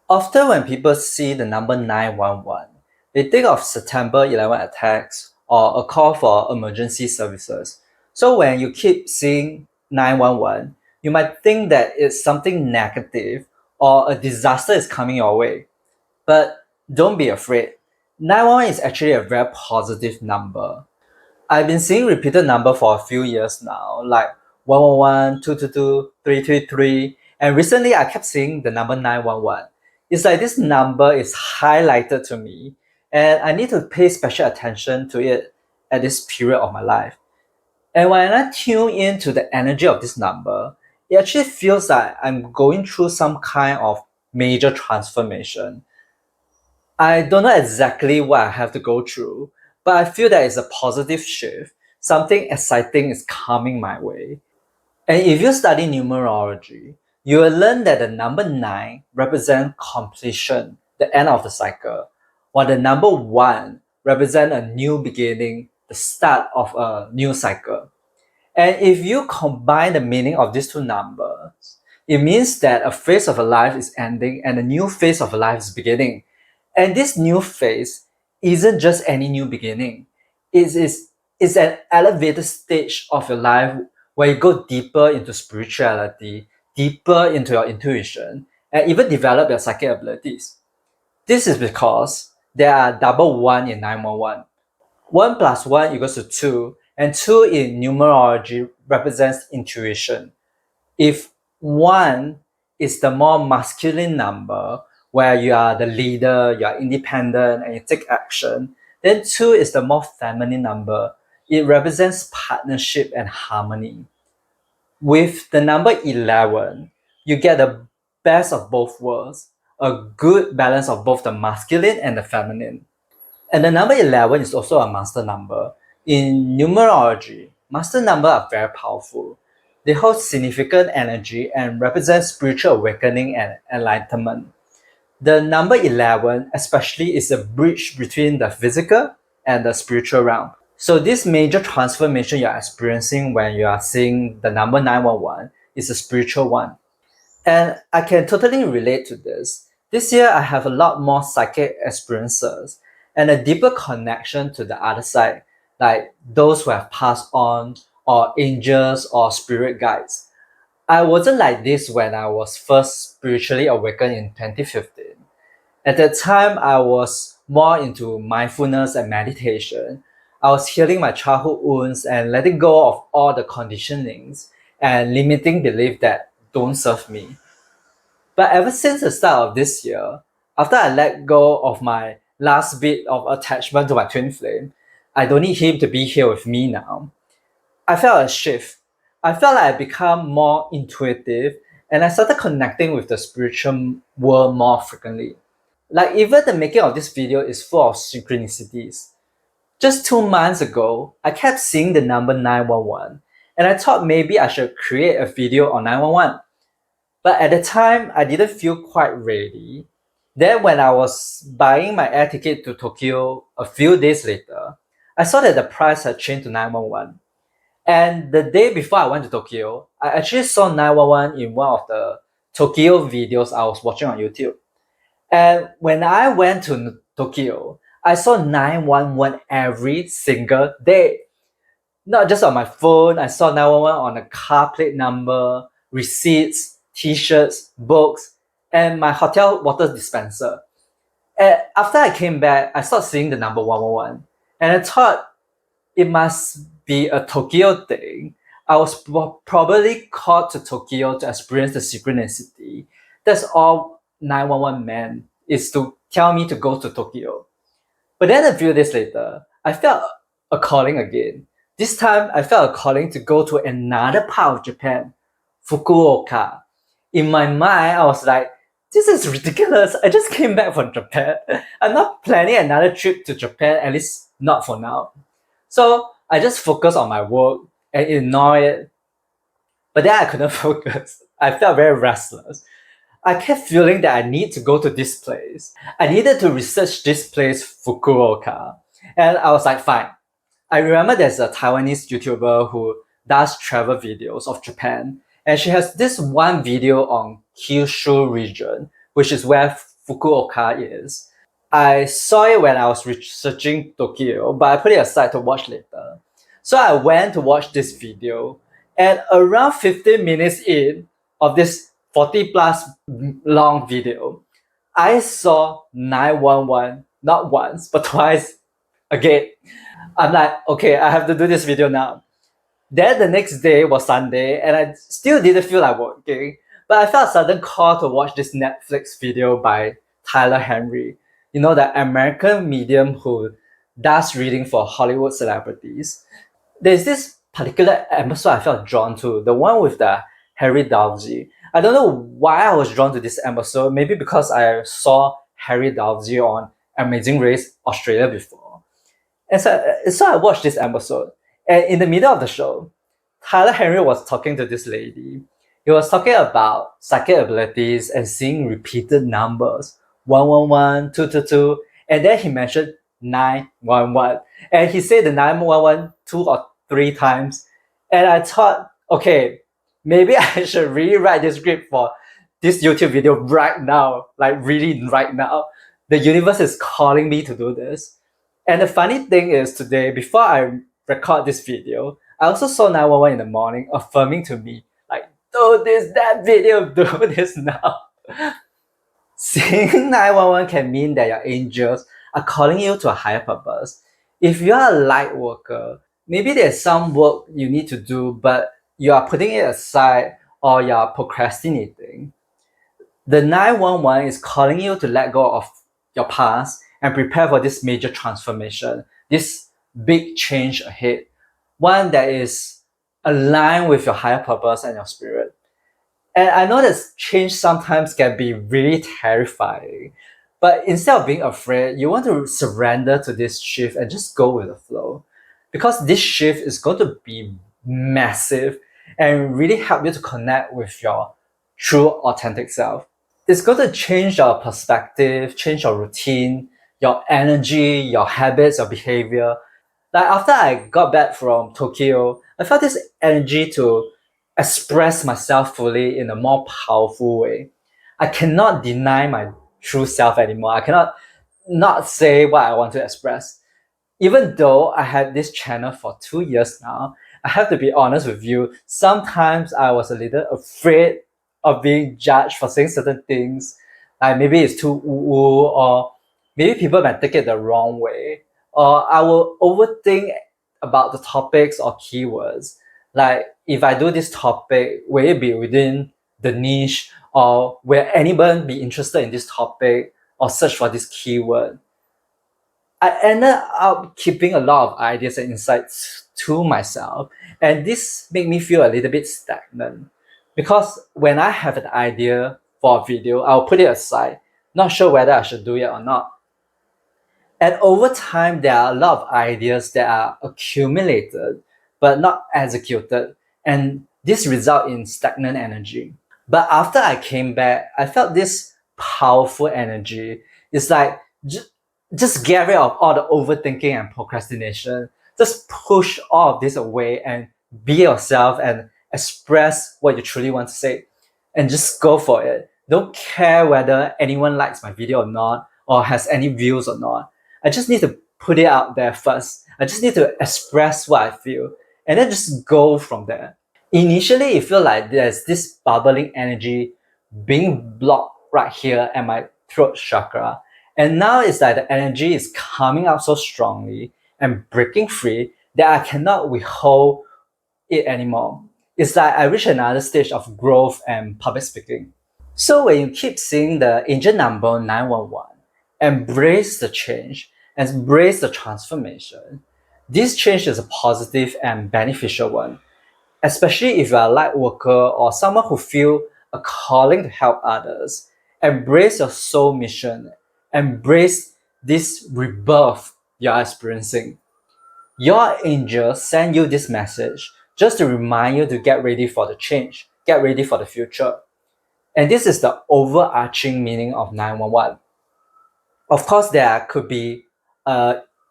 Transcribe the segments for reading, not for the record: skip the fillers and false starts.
Often when people see the number 911, they think of September 11 attacks or a call for emergency services. So when you keep seeing 911, you might think that it's something negative or a disaster is coming your way. But don't be afraid. 911 is actually a very positive number. I've been seeing repeated number for a few years now, like 111, 222, 333, and recently I kept seeing the number 911. It's like this number is highlighted to me, and I need to pay special attention to it at this period of my life. And when I tune into the energy of this number, it actually feels like I'm going through some kind of major transformation. I don't know exactly what I have to go through, but I feel that it's a positive shift. Something exciting is coming my way. And if you study numerology, you will learn that the number 9 represents completion, the end of the cycle, while the number 1 represents a new beginning, the start of a new cycle. And if you combine the meaning of these two numbers, it means that a phase of a life is ending and a new phase of a life is beginning. And this new phase isn't just any new beginning. It's an elevated stage of your life where you go deeper into spirituality, deeper into your intuition, and even develop your psychic abilities. This is because there are double one in 911. 1 plus 1 equals to 2, and 2 in numerology represents intuition. If 1 is the more masculine number, where you are the leader, you are independent, and you take action, then 2 is the more feminine number. It represents partnership and harmony. With the number 11, you get the best of both worlds, a good balance of both the masculine and the feminine. And the number 11 is also a master number. In numerology, master numbers are very powerful. They hold significant energy and represent spiritual awakening and enlightenment. The number 11, especially, is a bridge between the physical and the spiritual realm. So, this major transformation you're experiencing when you are seeing the number 911 is a spiritual one. And I can totally relate to this. This year, I have a lot more psychic experiences and a deeper connection to the other side, like those who have passed on, or angels, or spirit guides. I wasn't like this when I was first spiritually awakened in 2015. At that time, I was more into mindfulness and meditation. I was healing my childhood wounds and letting go of all the conditionings and limiting beliefs that don't serve me. But ever since the start of this year, after I let go of my last bit of attachment to my twin flame, I don't need him to be here with me now. I felt a shift. I felt like I become more intuitive and I started connecting with the spiritual world more frequently. Like even the making of this video is full of synchronicities. Just 2 months ago, I kept seeing the number 911 and I thought maybe I should create a video on 911. But at the time, I didn't feel quite ready. Then, when I was buying my air ticket to Tokyo a few days later, I saw that the price had changed to 911. And the day before I went to Tokyo, I actually saw 911 in one of the Tokyo videos I was watching on YouTube. And when I went to Tokyo, I saw 911 every single day. Not just on my phone, I saw 911 on a car plate number, receipts, t-shirts, books, and my hotel water dispenser. And after I came back, I started seeing the number 111. And I thought it must be a Tokyo thing. I was probably called to Tokyo to experience the synchronicity. That's all 911 meant, is to tell me to go to Tokyo. But then a few days later, I felt a calling again. This time, I felt a calling to go to another part of Japan, Fukuoka. In my mind, I was like, this is ridiculous. I just came back from Japan. I'm not planning another trip to Japan, at least not for now. So I just focused on my work and ignore it. But then I couldn't focus. I felt very restless. I kept feeling that I need to go to this place. I needed to research this place, Fukuoka. And I was like, fine. I remember there's a Taiwanese YouTuber who does travel videos of Japan. And she has this one video on Kyushu region, which is where Fukuoka is. I saw it when I was researching Tokyo, but I put it aside to watch later. So I went to watch this video, and around 15 minutes in of this 40 plus long video, I saw 911 not once but twice again. I'm like, okay, I have to do this video now. Then the next day was Sunday, and I still didn't feel like working. But I felt a sudden call to watch this Netflix video by Tyler Henry, you know, the American medium who does reading for Hollywood celebrities. There's this particular episode I felt drawn to, the one with the Harry Dalsey. I don't know why I was drawn to this episode, maybe because I saw Harry Dalsey on Amazing Race Australia before. And so I watched this episode. And in the middle of the show, Tyler Henry was talking to this lady. He was talking about psychic abilities and seeing repeated numbers 111, 222, and then he mentioned 911. And he said the 911 two or three times. And I thought, okay, maybe I should rewrite this script for this YouTube video right now, like really right now. The universe is calling me to do this. And the funny thing is today, before I record this video, I also saw 911 in the morning affirming to me, like, do this, that video, do this now. Seeing 911 can mean that your angels are calling you to a higher purpose. If you are a light worker, maybe there's some work you need to do, but you are putting it aside or you are procrastinating. The 911 is calling you to let go of your past and prepare for this major transformation, this big change ahead, one that is aligned with your higher purpose and your spirit. And I know that change sometimes can be really terrifying, but instead of being afraid, you want to surrender to this shift and just go with the flow. Because this shift is going to be massive and really help you to connect with your true authentic self. It's going to change your perspective, change your routine, your energy, your habits, your behavior. Like after I got back from Tokyo, I felt this energy to express myself fully in a more powerful way. I cannot deny my true self anymore. I cannot not say what I want to express. Even though I had this channel for 2 years now, I have to be honest with you. Sometimes I was a little afraid of being judged for saying certain things. Like maybe it's too woo, or maybe people might take it the wrong way. Or I will overthink about the topics or keywords. Like if I do this topic, will it be within the niche, or will anyone be interested in this topic or search for this keyword? I ended up keeping a lot of ideas and insights to myself, and this made me feel a little bit stagnant. Because when I have an idea for a video, I'll put it aside, not sure whether I should do it or not. And over time, there are a lot of ideas that are accumulated but not executed, and this result in stagnant energy. But after I came back, I felt this powerful energy. It's like just get rid of all the overthinking and procrastination. Just push all of this away and be yourself and express what you truly want to say, and just go for it. Don't care whether anyone likes my video or not, or has any views or not. I just need to put it out there first. I just need to express what I feel, and then just go from there. Initially, it felt like there's this bubbling energy being blocked right here at my throat chakra. And now it's like the energy is coming out so strongly and breaking free that I cannot withhold it anymore. It's like I reach another stage of growth and public speaking. So when you keep seeing the angel number 911, embrace the change, embrace the transformation. This change is a positive and beneficial one, especially if you are a light worker or someone who feel a calling to help others. Embrace your soul mission. Embrace this rebirth you are experiencing. Your angel send you this message just to remind you to get ready for the change, get ready for the future. And this is the overarching meaning of 911. Of course, there could be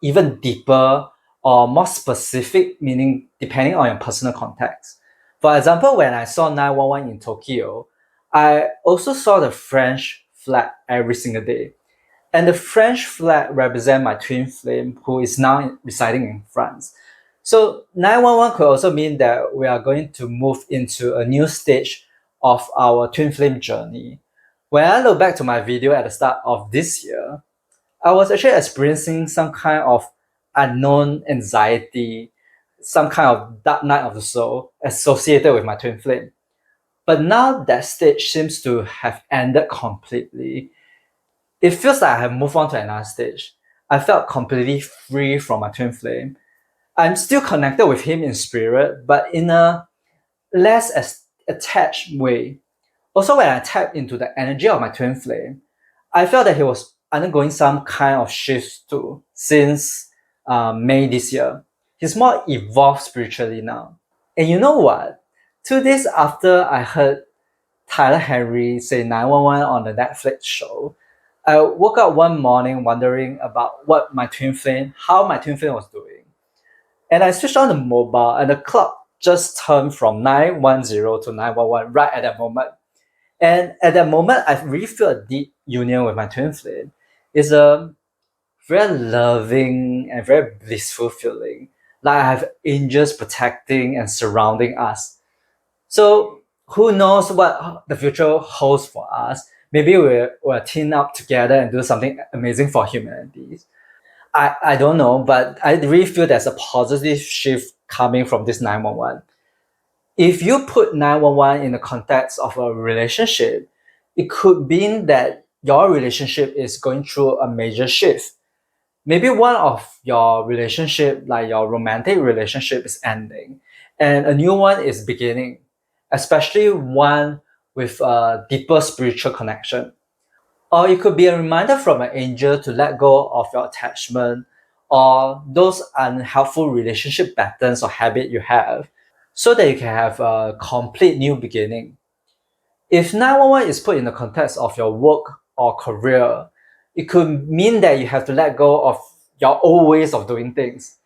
even deeper or more specific meaning depending on your personal context. For example, when I saw 911 in Tokyo, I also saw the French flag every single day. And the French flag represents my twin flame, who is now residing in France. So 911 could also mean that we are going to move into a new stage of our twin flame journey. When I look back to my video at the start of this year, I was actually experiencing some kind of unknown anxiety, some kind of dark night of the soul associated with my twin flame. But now that stage seems to have ended completely. It feels like I have moved on to another stage. I felt completely free from my twin flame. I'm still connected with him in spirit, but in a less attached way. Also, when I tapped into the energy of my twin flame, I felt that he was undergoing some kind of shift too since May this year. He's more evolved spiritually now. And you know what? 2 days after I heard Tyler Henry say 911 on the Netflix show, I woke up one morning wondering about how my twin flame was doing. And I switched on the mobile and the clock just turned from 910 to 911 right at that moment. And at that moment, I really feel a deep union with my twin flame. It's a very loving and very blissful feeling. Like I have angels protecting and surrounding us. So who knows what the future holds for us? Maybe we'll team up together and do something amazing for humanity. I don't know, but I really feel there's a positive shift coming from this 911. If you put 911 in the context of a relationship, it could mean that your relationship is going through a major shift. Maybe one of your relationship, like your romantic relationship, is ending and a new one is beginning, especially one with a deeper spiritual connection. Or it could be a reminder from an angel to let go of your attachment or those unhelpful relationship patterns or habit you have so that you can have a complete new beginning. If 911 is put in the context of your work or career, it could mean that you have to let go of your old ways of doing things.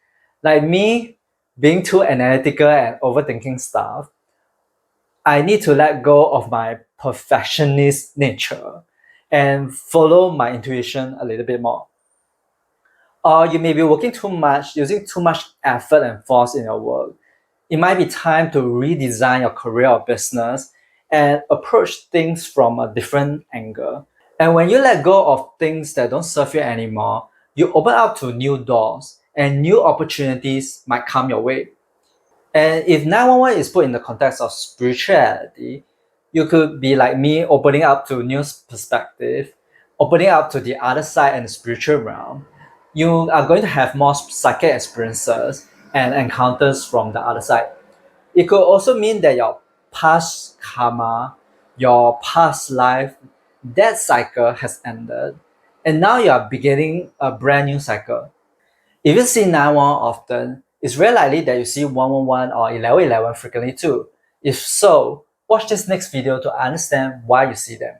Like me, being too analytical and overthinking stuff, I need to let go of my perfectionist nature and follow my intuition a little bit more. Or you may be working too much, using too much effort and force in your work. It might be time to redesign your career or business and approach things from a different angle. And when you let go of things that don't serve you anymore, you open up to new doors and new opportunities might come your way. And if 911 is put in the context of spirituality, you could be like me, opening up to new perspective, opening up to the other side and the spiritual realm. You are going to have more psychic experiences and encounters from the other side. It could also mean that your past karma, your past life, that cycle has ended, and now you are beginning a brand new cycle. If you see 911 often, it's very likely that you see 111 or 1111 frequently too. If so, watch this next video to understand why you see them.